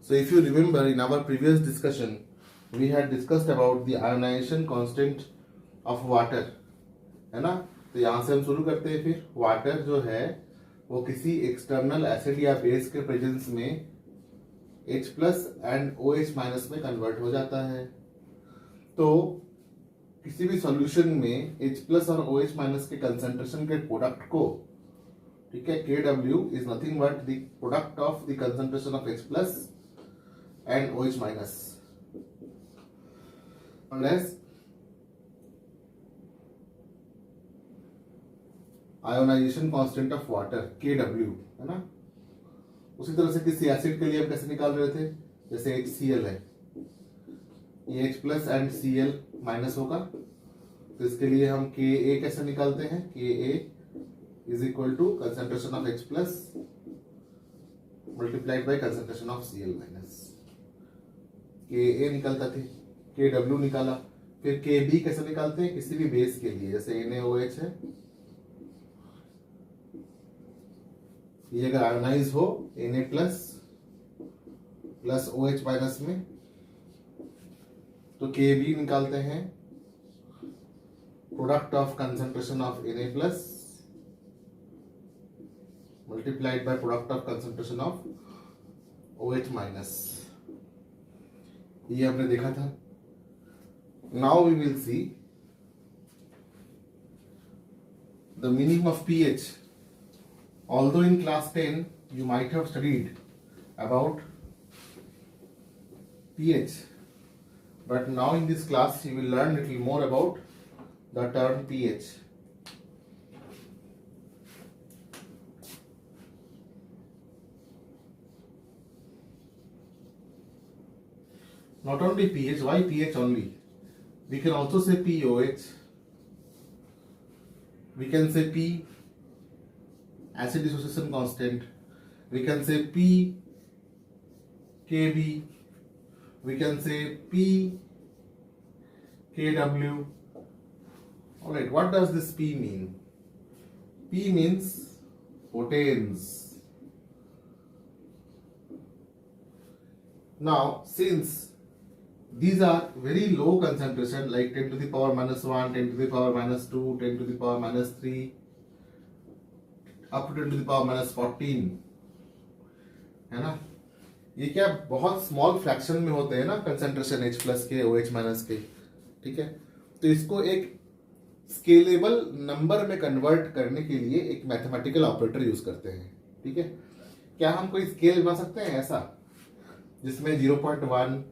So if you remember, in our previous discussion, we had discussed about the ionization constant of water, है ना। तो यहाँ से हम शुरू करते हैं। फिर वाटर जो है वो किसी एक्सटर्नल एसिड या बेस के प्रेजेंस में H plus and OH minus में कन्वर्ट हो जाता है। तो किसी भी सॉल्यूशन में H प्लस और OH माइनस के कंसंट्रेशन के प्रोडक्ट को, ठीक है, KW is nothing but the product of the concentration of H plus and OH minus unless ionisation constant of water KW, है ना। उसी तरह से किसी एसिड के लिए हम कैसे निकाल रहे थे, जैसे HCl है, ये H plus and Cl minus होगा, तो इसके लिए हम Ka कैसे निकालते हैं, Ka is equal to concentration of H plus multiplied by concentration of Cl minus. Ka निकलता थे, KW निकाला, फिर Kb कैसे निकालते हैं, किसी भी बेस के लिए, जैसे NaOH है, ये अगर आयोनाइज हो Na plus plus OH minus में, तो Kb निकालते हैं product of concentration of Na plus multiplied by product of concentration of OH minus. ये हमने देखा था। Now we will see the meaning of pH. Although in class 10 you might have studied about pH, but now in this class you will learn little more about the term pH. Not only pH, why pH only? We can also say pOH, we can say P acid dissociation constant, we can say P Kb, we can say P Kw. Alright, what does this P mean? P means potens. Now since these are very low concentration, like 10 to the power minus 1, 10 to the power minus 2, 10 to the power minus 3, up to 10 to the power minus 14, है ना। ये क्या बहुत small fraction में होते हैं ना concentration H plus के OH माइनस के, ठीक है। तो इसको एक स्केलेबल नंबर में कन्वर्ट करने के लिए एक मैथमेटिकल ऑपरेटर यूज करते हैं, ठीक है। क्या हम कोई स्केल बना सकते हैं ऐसा जिसमें 0.1,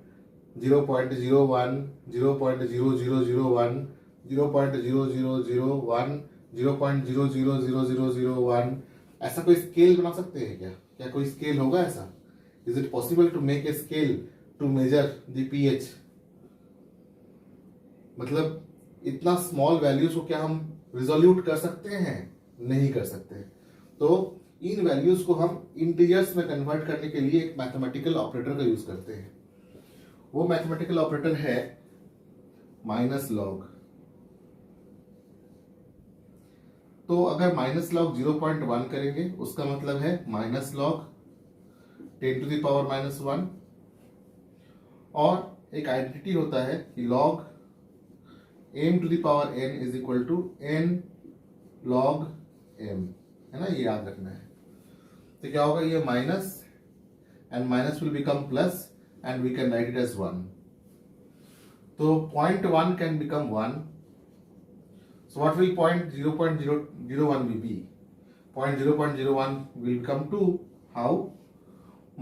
0.01, 0.0001, 0.0001, 0.000001 ऐसा कोई स्केल बना सकते हैं क्या? क्या कोई स्केल होगा ऐसा? Is it possible to make a scale to measure the pH? मतलब इतना स्मॉल वैल्यूज को क्या हम रिजोल्यूट कर सकते हैं? नहीं कर सकते। तो इन वैल्यूज को हम इंटीजर्स में कन्वर्ट करने के लिए एक मैथमेटिकल ऑपरेटर का यूज करते हैं। वो मैथमेटिकल ऑपरेटर है माइनस लॉग। तो अगर माइनस लॉग 0.1 करेंगे उसका मतलब है minus log 10 to the power minus 1, और एक आइडेंटिटी होता है कि log m to the power n is equal to n log m, है ना, ये याद रखना है। तो क्या होगा, ये minus and minus will become plus and we can write it as 1। तो 0.1 can become 1। So what will 0.001 will be? 0.001 will become 2. How?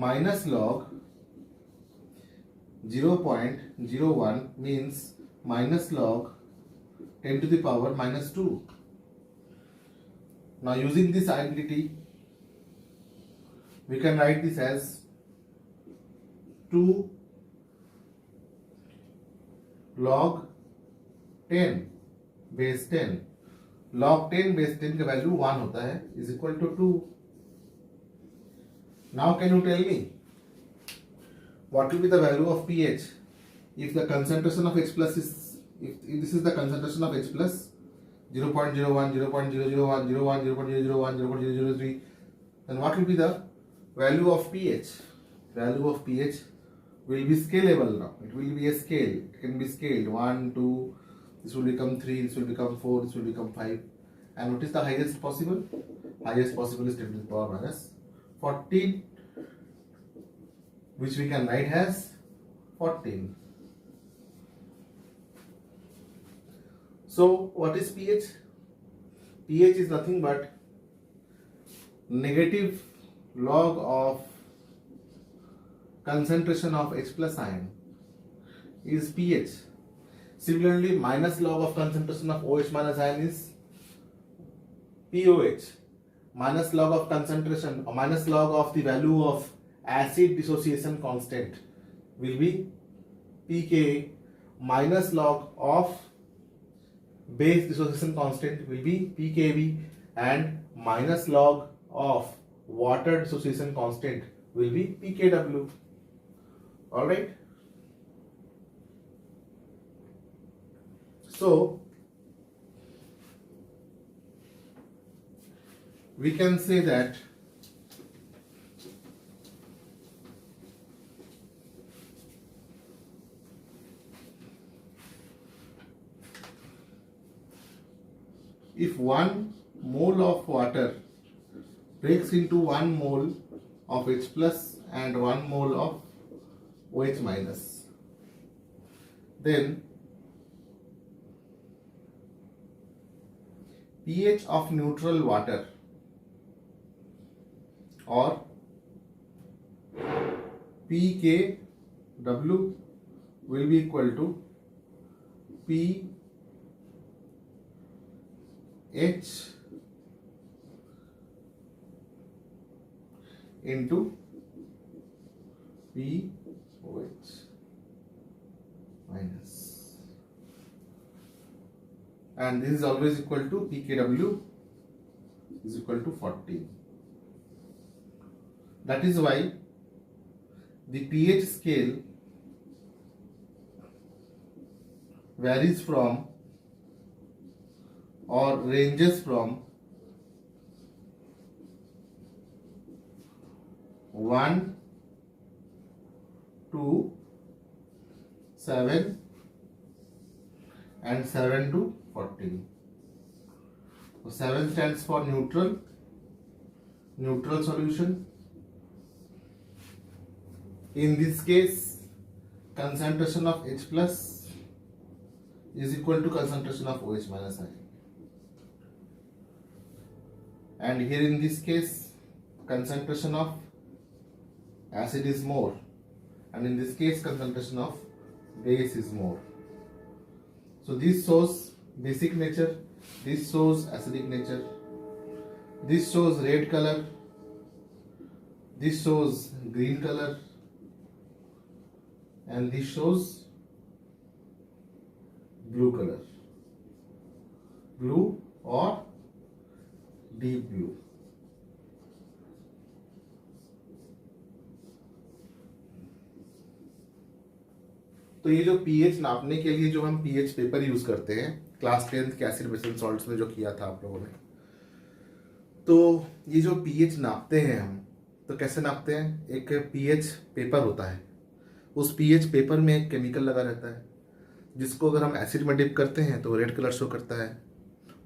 Minus log 0.01 means minus log 10 to the power minus 2. Now using this identity, we can write this as 2 log 10 base 10, log 10 base 10 का value 1 होता है, is equal to 2। Now can you tell me what will be the value of pH if the concentration of H plus is, if this is the concentration of H plus 0.01, 0.001, 01, 0.001, 0.003, then what will be the value of pH? value of pH will be scalable now. It will be a scale. It can be scaled 1, 2, this will become 3, this will become 4, this will become 5. And what is the highest possible? Highest possible is 10 to the power minus 14, which we can write as 14. So what is pH? pH is nothing but negative log of concentration of H plus ion is pH. Similarly, minus log of concentration of OH minus ion is POH. Minus log of concentration or minus log of the value of acid dissociation constant will be pKa. Minus log of base dissociation constant will be pKb, and minus log of water dissociation constant will be pKw. All right. So we can say that if 1 mole of water breaks into 1 mole of H plus and 1 mole of OH minus, then pH of neutral water or pKw will be equal to pH into pOH minus, and this is always equal to pKw is equal to 14. That is why the pH scale varies from or ranges from 1 to 7 and 7 to 14. So 7 stands for neutral solution. In this case, concentration of H plus is equal to concentration of OH minus ion. And here in this case, concentration of acid is more, and in this case concentration of base is more. So this shows basic nature, this shows acidic nature, this shows red color, this shows green color, and this shows blue color, blue or deep blue. तो ये जो pH नापने के लिए जो हम pH paper use करते हैं क्लास 10th के एसिड बेसिल सॉल्ट्स में जो किया था आप लोगों ने, तो ये जो pH नापते हैं हम, तो कैसे नापते हैं? एक pH पेपर होता है, उस pH पेपर में एक केमिकल लगा रहता है जिसको अगर हम एसिड में डिप करते हैं तो रेड कलर शो करता है,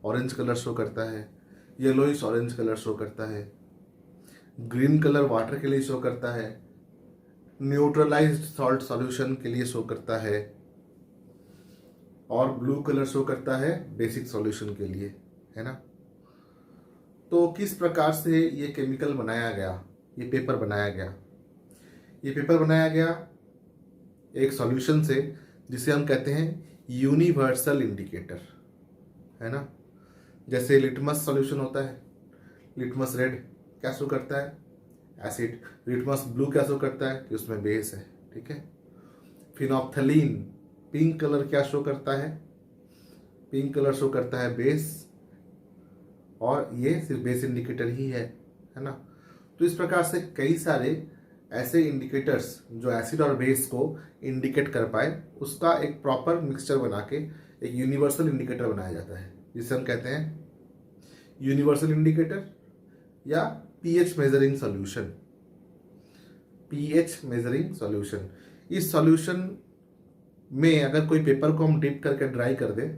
ऑरेंज कलर शो करता है, येलोइश ऑरेंज कलर शो करता है, ग्रीन कलर वाटर के लिए शो करता है, न्यूट्रलाइज्ड सॉल्ट सॉल्यूशन के लिए शो करता है, और ब्लू कलर शो करता है बेसिक सॉल्यूशन के लिए, है ना। तो किस प्रकार से ये केमिकल बनाया गया, ये पेपर बनाया गया? ये पेपर बनाया गया एक सॉल्यूशन से जिसे हम कहते हैं यूनिवर्सल इंडिकेटर, है ना। जैसे लिटमस सॉल्यूशन होता है, लिटमस रेड क्या शो करता है? एसिड। लिटमस ब्लू क्या शो करता है? कि उसमें बेस है, ठीक है। फिनोप्थलीन पिंक कलर क्या शो करता है? पिंक कलर शो करता है बेस, और ये सिर्फ बेस इंडिकेटर ही है ना। तो इस प्रकार से कई सारे ऐसे इंडिकेटर्स जो एसिड और बेस को इंडिकेट कर पाए, उसका एक प्रॉपर मिक्सचर बना के एक यूनिवर्सल इंडिकेटर बनाया जाता है, जिसे हम कहते हैं यूनिवर्सल इंडिकेटर या pH measuring solution. PH measuring solution. इस सॉल्यूशन में अगर कोई पेपर को हम डिप करके ड्राई कर दें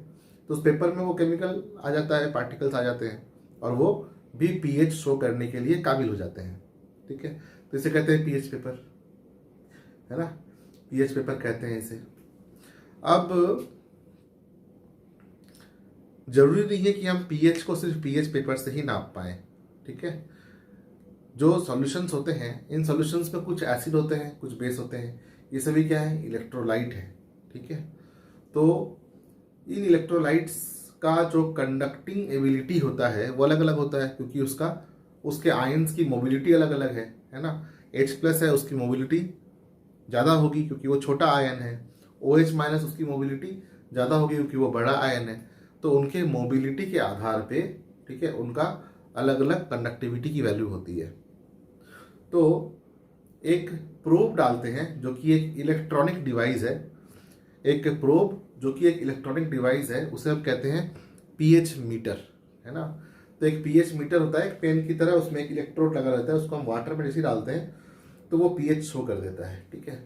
तो उस पेपर में वो केमिकल आ जाता है, पार्टिकल्स आ जाते हैं और वो भी पीएच शो करने के लिए काबिल हो जाते हैं। ठीक है, तो इसे कहते हैं पीएच पेपर, है ना, पीएच पेपर कहते हैं इसे। अब जरूरी नहीं है कि हम पीएच को सिर्फ पीएच पेपर से ही नाप पाए। ठीक है, जो सॉल्यूशंस होते हैं, इन सॉल्यूशंस में कुछ एसिड होते हैं, कुछ बेस होते हैं, ये सभी क्या है, इलेक्ट्रोलाइट है। ठीक है, तो इन इलेक्ट्रोलाइट्स का जो कंडक्टिंग एबिलिटी होता है वो अलग अलग होता है, क्योंकि उसके आयंस की मोबिलिटी अलग अलग है ना। H+ है, उसकी मोबिलिटी ज़्यादा होगी क्योंकि वो छोटा आयन है। OH- उसकी मोबिलिटी ज़्यादा होगी क्योंकि वो बड़ा आयन है। तो उनके मोबिलिटी के आधार पे, ठीक है, उनका अलग अलग कंडक्टिविटी की वैल्यू होती है। तो एक प्रोब डालते हैं जो कि एक इलेक्ट्रॉनिक डिवाइस है, एक प्रोब जो कि एक इलेक्ट्रॉनिक डिवाइस है, उसे हम कहते हैं पीएच मीटर, है ना। तो एक पीएच मीटर होता है एक पेन की तरह, उसमें एक इलेक्ट्रोड लगा रहता है, उसको हम वाटर में जैसे डालते हैं तो वो पीएच शो कर देता है। ठीक है,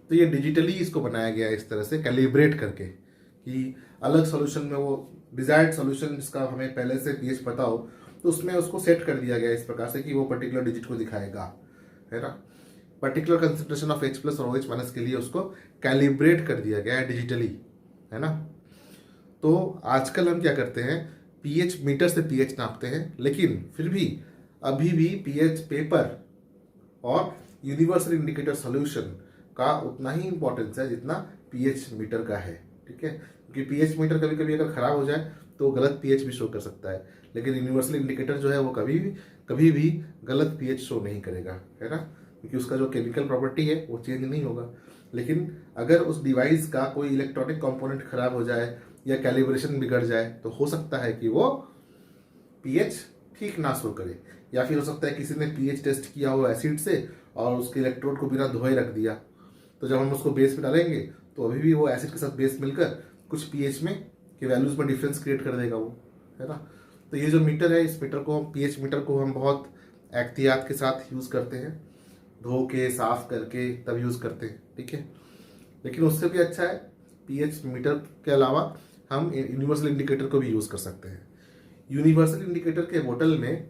तो ये डिजिटली इसको बनाया गया है इस तरह से कैलिब्रेट करके कि अलग सॉल्यूशन में वो डिजायर्ड सॉल्यूशन जिसका हमें पहले से पीएच पता हो तो उसमें उसको सेट कर दिया गया इस प्रकार से कि वो पर्टिकुलर डिजिट को दिखाएगा, है ना। पर्टिकुलर कंसेंट्रेशन ऑफ H+ और OH- के लिए उसको कैलिब्रेट कर दिया गया है डिजिटली, है ना। तो आजकल हम क्या करते हैं, पीएच मीटर से पीएच नापते हैं, लेकिन फिर भी अभी भी पीएच पेपर और यूनिवर्सल इंडिकेटर सॉल्यूशन का उतना ही इंपॉर्टेंस है जितना पीएच मीटर का है। ठीक है, क्योंकि पीएच मीटर कभी कभी अगर खराब हो जाए तो गलत पीएच भी शो कर सकता है, लेकिन यूनिवर्सल इंडिकेटर जो है वो कभी भी गलत पीएच शो नहीं करेगा, है ना, क्योंकि उसका जो केमिकल प्रॉपर्टी है वो चेंज नहीं होगा। लेकिन अगर उस डिवाइस का कोई इलेक्ट्रॉनिक कंपोनेंट खराब हो जाए या कैलिब्रेशन बिगड़ जाए तो हो सकता है कि वो पीएच ठीक ना शो करे, या फिर हो सकता है किसी ने पीएच टेस्ट किया हो एसिड से और उसके इलेक्ट्रोड को बिना धोए रख दिया, तो जब हम उसको बेस में डालेंगे तो अभी भी वो एसिड के साथ बेस मिलकर कुछ पीएच में के वैल्यूज में डिफरेंस क्रिएट कर देगा वो, है ना। तो ये जो मीटर है, इस मीटर को हम पीएच मीटर को हम बहुत एहतियात के साथ यूज़ करते हैं, धो के साफ करके तब यूज़ करते हैं। ठीक है, लेकिन उससे भी अच्छा है पीएच मीटर के अलावा हम यूनिवर्सल इंडिकेटर को भी यूज़ कर सकते हैं। यूनिवर्सल इंडिकेटर के बोतल में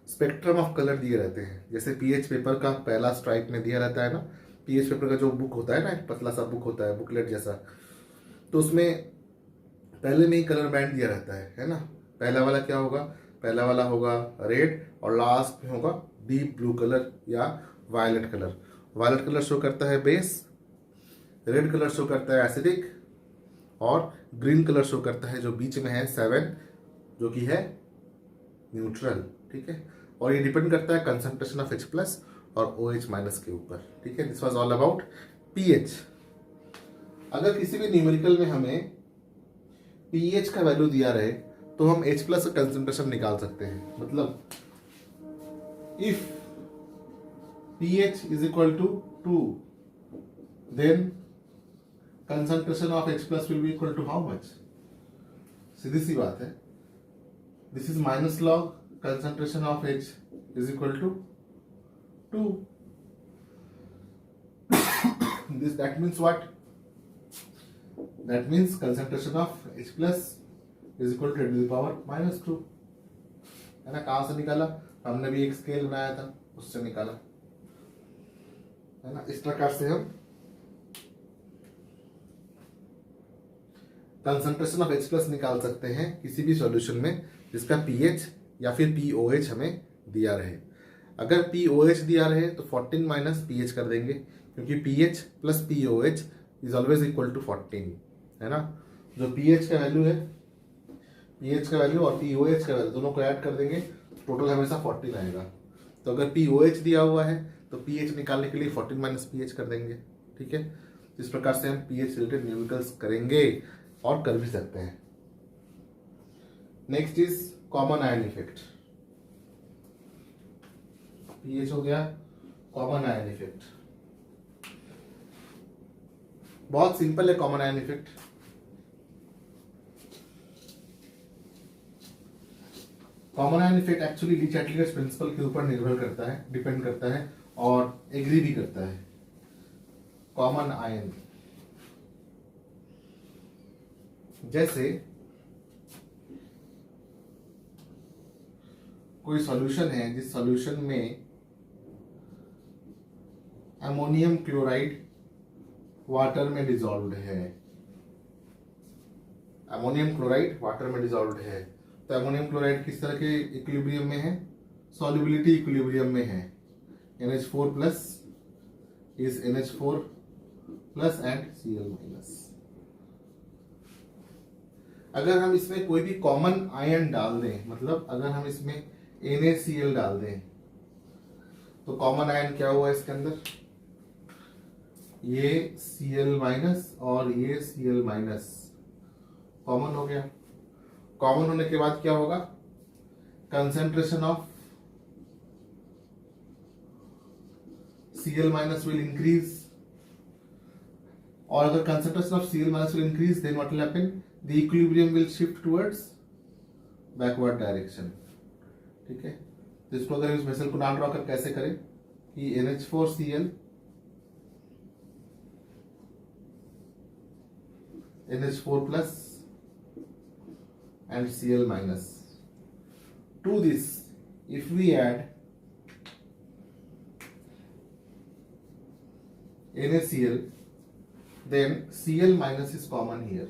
स्पेक्ट्रम ऑफ कलर दिए रहते हैं, जैसे पीएच पेपर का पहला स्ट्राइप में दिया रहता है ना, पीएच पेपर का जो बुक होता है ना, एक पतला सा बुक होता है, बुकलेट जैसा, तो उसमें पहले में ही कलर बैंड दिया रहता है ना। पहला वाला क्या होगा, पहला वाला होगा रेड और लास्ट में होगा डीप ब्लू कलर या violet colour. Violet colour show करता है बेस, रेड कलर शो करता है एसिडिक, और ग्रीन कलर शो करता है जो बीच में है 7, जो कि है न्यूट्रल। ठीक है, और ये डिपेंड करता है कंसंट्रेशन ऑफ H+ और OH- के ऊपर। ठीक है, this was all about pH. अगर किसी भी न्यूमेरिकल में हमें पीएच का वैल्यू दिया रहे तो हम H+ का कंसंट्रेशन निकाल सकते हैं। मतलब if pH is equal to 2, then concentration of H+ will be equal to how much? सीधी सी बात है, this is minus log concentration of H is equal to 2. That means what? That means concentration of H+ is equal to 10 to the power -2, है ना। कहाँ से निकाला, हमने भी एक स्केल बनाया था उससे निकाला, है ना। इस प्रकार से हम कंसंट्रेशन ऑफ H+ निकाल सकते हैं किसी भी सॉल्यूशन में जिसका pH या फिर POH हमें दिया रहे। अगर POH दिया रहे तो 14 माइनस pH कर देंगे, क्योंकि pH plus POH is always equal to 14, है ना। जो pH का वैल्यू है, pH का वैल्यू और POH का वैल्यू दोनों को ऐड कर देंगे, टोटल हमेशा 14 आएगा। तो अगर POH दिया हुआ है तो pH निकालने के लिए 14 माइनस pH कर देंगे। ठीक है, इस प्रकार से हम pH रिलेटेड न्यूमेरिकल्स करेंगे और कर भी सकते हैं। Next is common ion effect. PH हो गया, कॉमन आयन इफेक्ट बहुत सिंपल है। कॉमन आयन इफेक्ट एक्चुअली ली चैटलियर्स प्रिंसिपल के ऊपर निर्भर करता है, डिपेंड करता है और एग्री भी करता है। कॉमन आयन, जैसे कोई सॉल्यूशन है जिस सॉल्यूशन में अमोनियम क्लोराइड वाटर में डिसॉल्व्ड है, अमोनियम क्लोराइड वाटर में डिसॉल्व्ड है, तो अमोनियम क्लोराइड किस तरह के इक्विलिब्रियम में है, सॉल्युबिलिटी इक्विलिब्रियम में है, NH4 plus is NH4 plus and Cl minus. अगर हम इसमें कोई भी कॉमन आयन डाल दें, मतलब अगर हम इसमें NaCl डाल दें, तो कॉमन आयन क्या हुआ इसके अंदर, ये Cl माइनस और ये Cl माइनस कॉमन हो गया। कॉमन होने के बाद क्या होगा, concentration of Cl minus will increase, और अगर concentration of Cl minus will increase then what will happen, the equilibrium will shift towards backward direction. ठीक है, तो इसको अगर इस वेसल को नाम ड्रॉ कर कैसे करें कि NH4Cl NH4 plus and Cl minus. To this, if we add NaCl, then Cl minus is common here.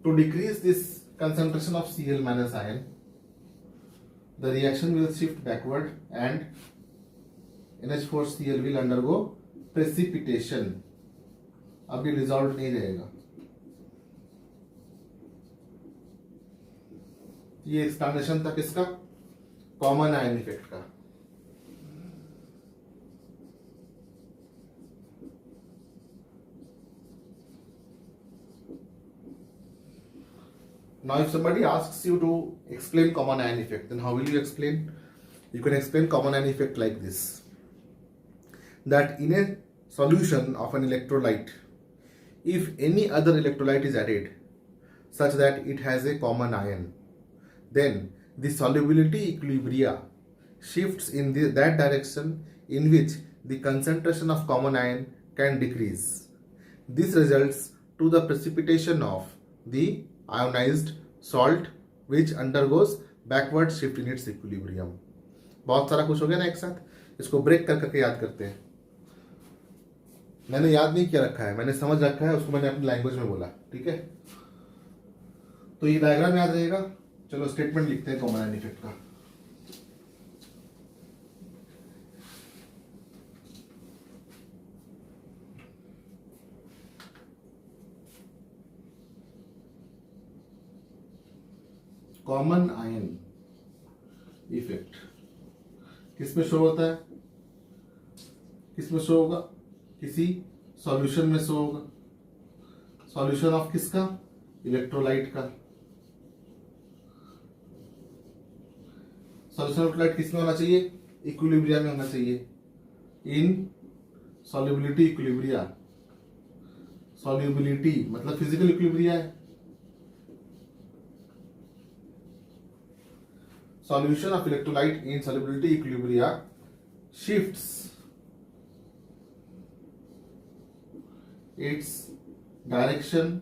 To decrease this concentration of Cl minus ion, the reaction will shift backward and NH4Cl will undergo precipitation, अभी resolve नहीं रहेगा। ये explanation था किसका, common ion effect का। Now if somebody asks you to explain common ion effect, then how will you explain? You can explain common ion effect like this, that in a solution of an electrolyte, if any other electrolyte is added such that it has a common ion, then the solubility equilibria shifts in that direction in which the concentration of common ion can decrease. This results to the precipitation of the ionized salt which undergoes backward shift in its equilibrium. बहुत सारा कुछ हो गया ना एक साथ, इसको break कर करके याद करते हैं। मैंने याद नहीं किया रखा है, मैंने समझ रखा है, उसको मैंने अपनी लैंग्वेज में बोला। ठीक है, तो ये डायग्राम याद रहेगा। चलो स्टेटमेंट लिखते हैं कॉमन आयन इफेक्ट का। कॉमन आयन इफेक्ट किसमें शो होता है, किसमें शो होगा, किसी सॉल्यूशन में शो होगा। सॉल्यूशन ऑफ किसका, इलेक्ट्रोलाइट का। सॉल्यूशन ऑफ इलेक्ट्रोलाइट किसमें होना चाहिए, इक्विलिब्रिया में होना चाहिए, इन सॉल्युबिलिटी इक्विलिब्रिया। सॉल्युबिलिटी मतलब फिजिकल इक्विलिब्रिया है। Solution of electrolyte in solubility equilibria shifts its direction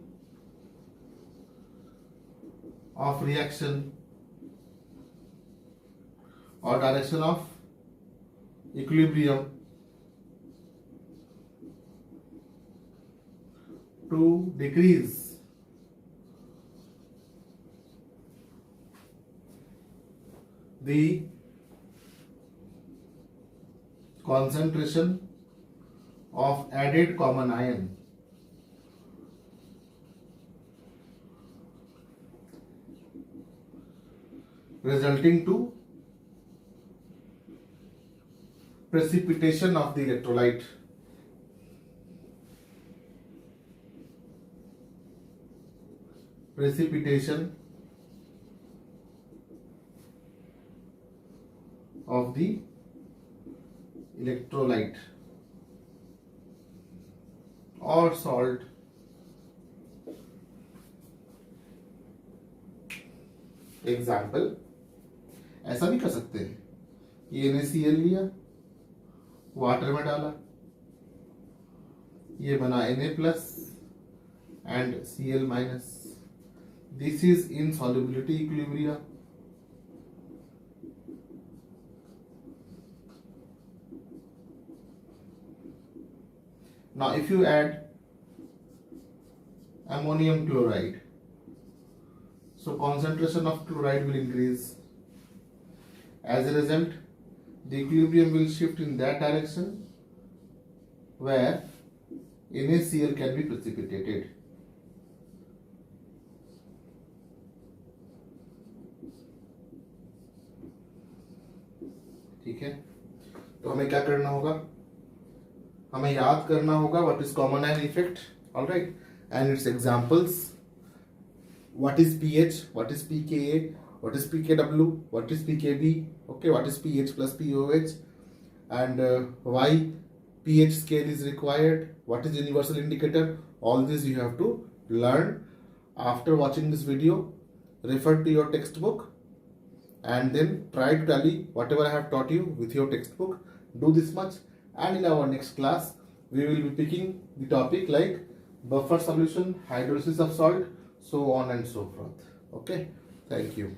of reaction or direction of equilibrium to decrease the concentration of added common ion resulting to precipitation of the electrolyte. Precipitation of the electrolyte or salt example ऐसा भी कर सकते हैं कि NaCl लिया water में डाला, ये बना Na+ and Cl-। This is insolubility equilibria. Now if you add ammonium chloride, so concentration of chloride will increase. As a result, the equilibrium will shift in that direction where NaCl can be precipitated. ठीक है, तो हमें क्या करना होगा, हमें याद करना होगा what is common ion effect, all right, and its examples. What is pH, what is pKa, what is pKw, what is pKb, okay, what is pH plus pOH, and why pH scale is required, what is universal indicator. All this you have to learn after watching this video. Refer to your textbook and then try to tally whatever I have taught you with your textbook. Do this much, and in our next class we will be picking the topic like buffer solution, hydrolysis of salt, so on and so forth. Okay, thank you.